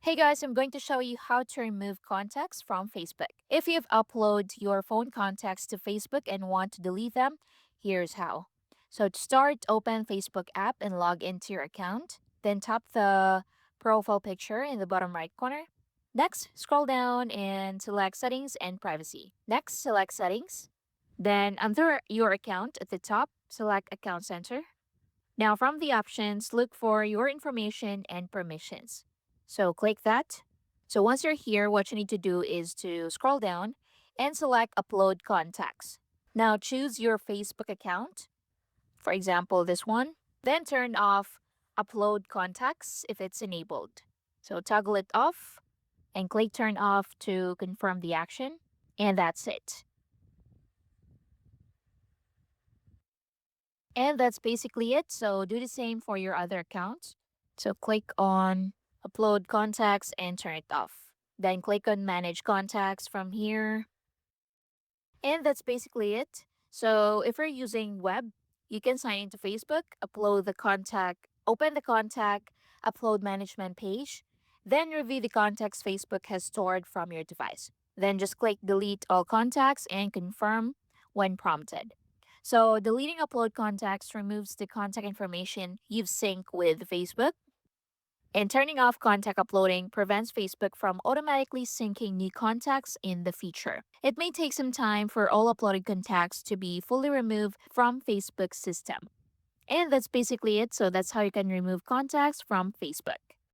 Hey guys, I'm going to show you how to remove contacts from Facebook. If you've uploaded your phone contacts to Facebook and want to delete them, here's how. So to start, open Facebook app and log into your account. Then tap the profile picture in the bottom right corner. Next, scroll down and select Settings and Privacy. Next, select Settings. Then under your account at the top, select Account Center. Now, from the options, look for your information and permissions. So, click that. So, once you're here, what you need to do is to scroll down and select Upload Contacts. Now, choose your Facebook account, for example, this one. Then turn off Upload Contacts if it's enabled. So, toggle it off and click Turn Off to confirm the action. And that's it. And that's basically it. So do the same for your other accounts. So click on Upload Contacts and turn it off. Then click on Manage Contacts from here. And that's basically it. So if you're using web, you can sign into Facebook, upload the contact, open the contact, upload management page, then review the contacts Facebook has stored from your device. Then just click delete all contacts and confirm when prompted. So deleting upload contacts removes the contact information you've synced with Facebook, and turning off contact uploading prevents Facebook from automatically syncing new contacts in the future. It may take some time for all uploaded contacts to be fully removed from Facebook's system. And that's basically it. So that's how you can remove contacts from Facebook.